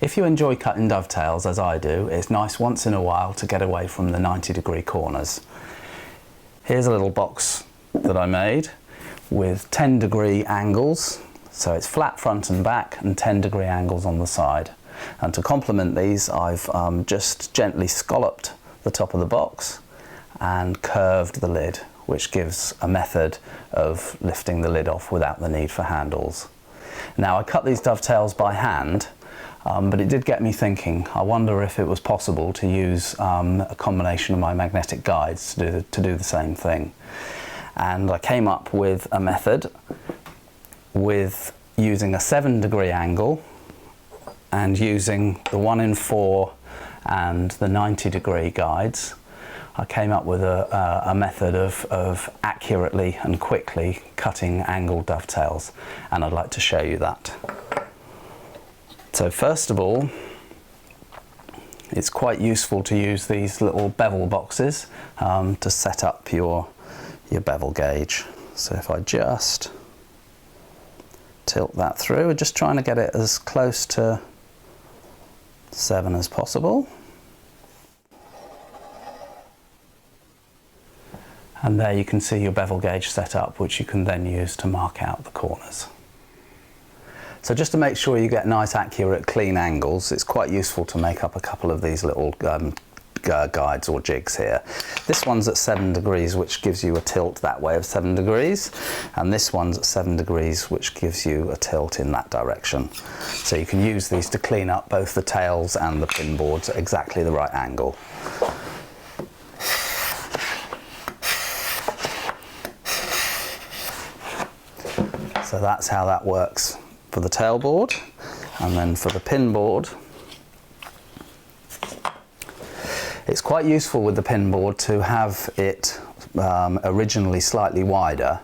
If you enjoy cutting dovetails as I do, it's nice once in a while to get away from the 90-degree corners. Here's a little box that I made with 10-degree angles, so it's flat front and back and 10-degree angles on the side. And to complement these, I've just gently scalloped the top of the box and curved the lid, which gives a method of lifting the lid off without the need for handles. Now, I cut these dovetails by hand, but it did get me thinking. I wonder if it was possible to use a combination of my magnetic guides to do the same thing. And I came up with a method with using a 7-degree angle and using the 1 in 4 and the 90-degree guides. I came up with a method of accurately and quickly cutting angled dovetails, and I'd like to show you that. So first of all, it's quite useful to use these little bevel boxes to set up your bevel gauge. So if I just tilt that through, we're just trying to get it as close to 7 as possible. And there you can see your bevel gauge set up, which you can then use to mark out the corners. So just to make sure you get nice, accurate, clean angles, it's quite useful to make up a couple of these little guides or jigs here. This one's at 7 degrees, which gives you a tilt that way of 7 degrees, and this one's at 7 degrees, which gives you a tilt in that direction. So you can use these to clean up both the tails and the pin boards at exactly the right angle. So that's how that works for the tail board. And then for the pin board, it's quite useful with the pin board to have it originally slightly wider,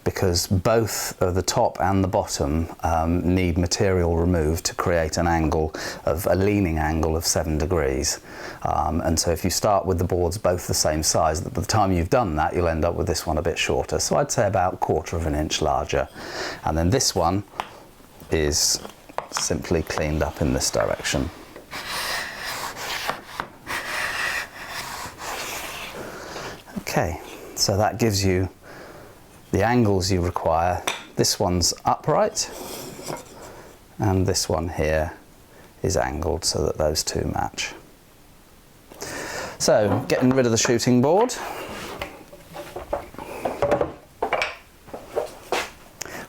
because both the top and the bottom need material removed to create an angle of a leaning angle of 7 degrees. And so if you start with the boards both the same size, by the time you've done that, you'll end up with this one a bit shorter. So I'd say about 1/4 of an inch larger. And then this one is simply cleaned up in this direction. Okay, so that gives you the angles you require. This one's upright and this one here is angled so that those two match. So, getting rid of the shooting board,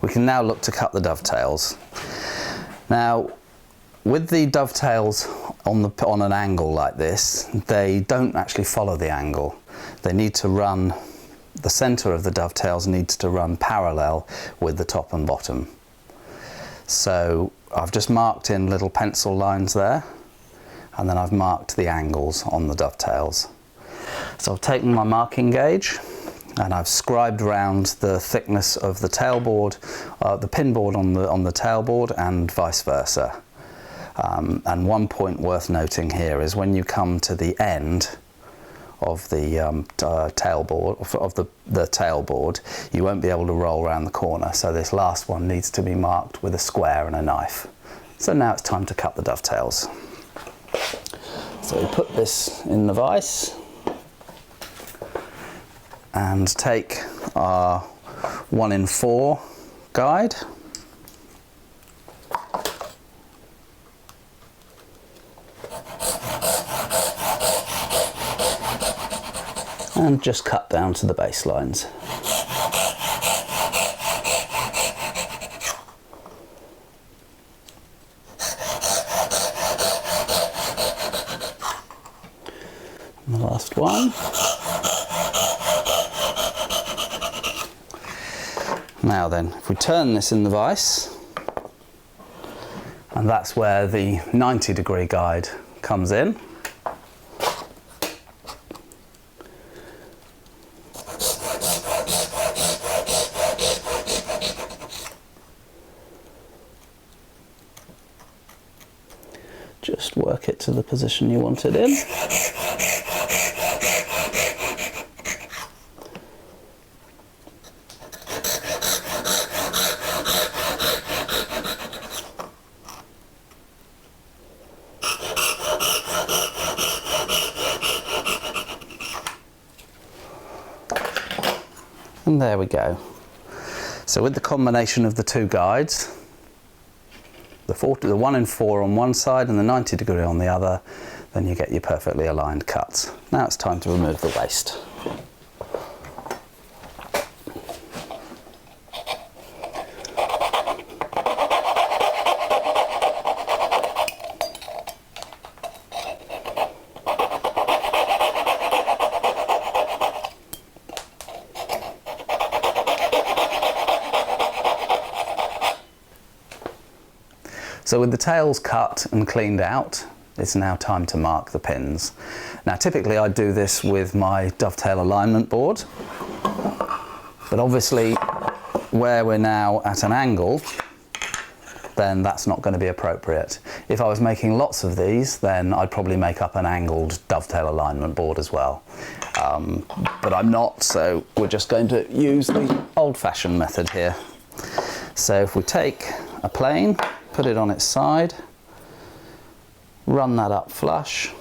we can now look to cut the dovetails. Now, with the dovetails on an angle like this, they don't actually follow the angle. They need to run, the center of the dovetails needs to run parallel with the top and bottom. So I've just marked in little pencil lines there, and then I've marked the angles on the dovetails. So I've taken my marking gauge and I've scribed round the thickness of the tailboard, the pin board on the tailboard, and vice versa. And one point worth noting here is when you come to the end of the tailboard, you won't be able to roll around the corner. So this last one needs to be marked with a square and a knife. So now it's time to cut the dovetails. So we put this in the vise and take our 1 in 4 guide. And just cut down to the baselines. And the last one. Now then, if we turn this in the vise, and that's where the 90-degree guide comes in. Just work it to the position you want it in. And there we go. So with the combination of the two guides, the 1 in 4 on one side and the 90 degree on the other, then you get your perfectly aligned cuts. Now it's time to remove the waste. So with the tails cut and cleaned out, it's now time to mark the pins. Now typically I do this with my dovetail alignment board, but obviously where we're now at an angle, then that's not going to be appropriate. If I was making lots of these, then I'd probably make up an angled dovetail alignment board as well. But I'm not, so we're just going to use the old-fashioned method here. So if we take a plane, put it on its side, run that up flush,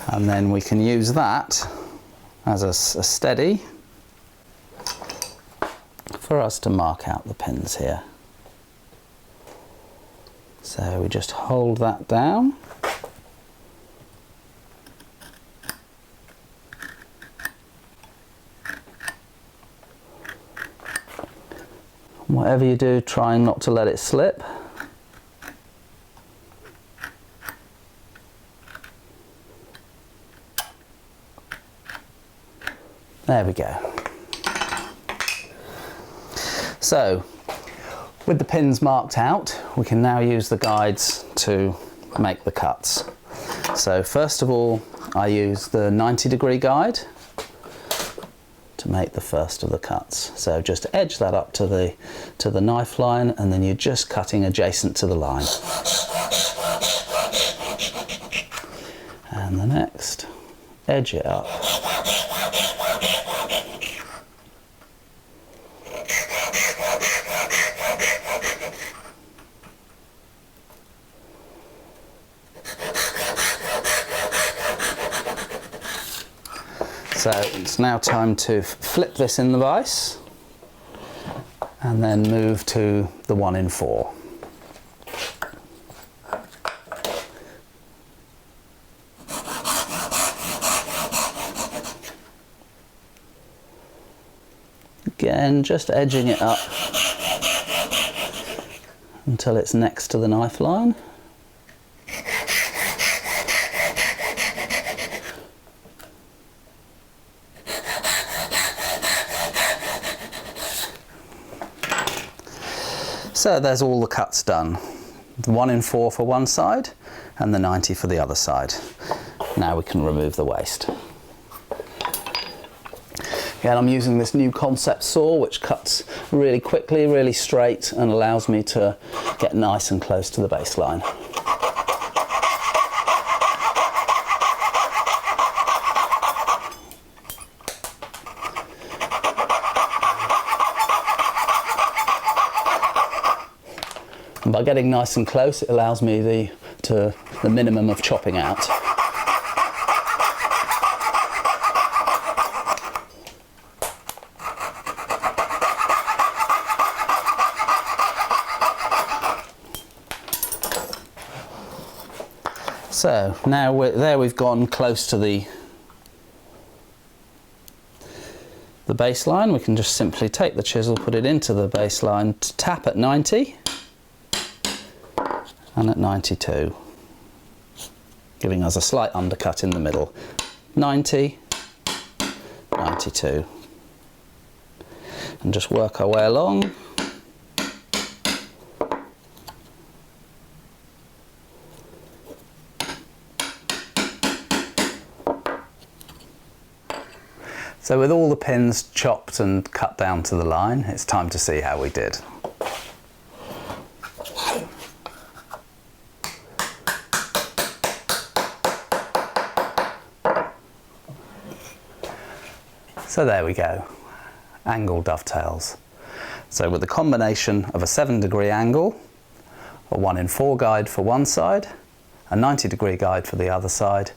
and then we can use that as a steady for us to mark out the pins here. So we just hold that down. Whatever you do, try not to let it slip. There we go. So, with the pins marked out, we can now use the guides to make the cuts. So first of all, I use the 90 degree guide to make the first of the cuts. So just edge that up to the knife line, and then you're just cutting adjacent to the line. And the next, edge it up. So it's now time to flip this in the vise and then move to the 1 in 4. Again, just edging it up until it's next to the knife line. So there's all the cuts done. The 1 in 4 for one side and the 90 for the other side. Now we can remove the waste. Again, I'm using this new concept saw which cuts really quickly, really straight, and allows me to get nice and close to the baseline. And by getting nice and close, it allows me the minimum of chopping out. So now we've gone close to the baseline. We can just simply take the chisel, put it into the baseline, tap at 90 and at 92, giving us a slight undercut in the middle. 90, 92, and just work our way along. So with all the pins chopped and cut down to the line, it's time to see how we did. So there we go, angle dovetails. So with the combination of a 7 degree angle, a 1 in 4 guide for one side, a 90 degree guide for the other side,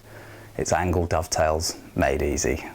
it's angle dovetails made easy.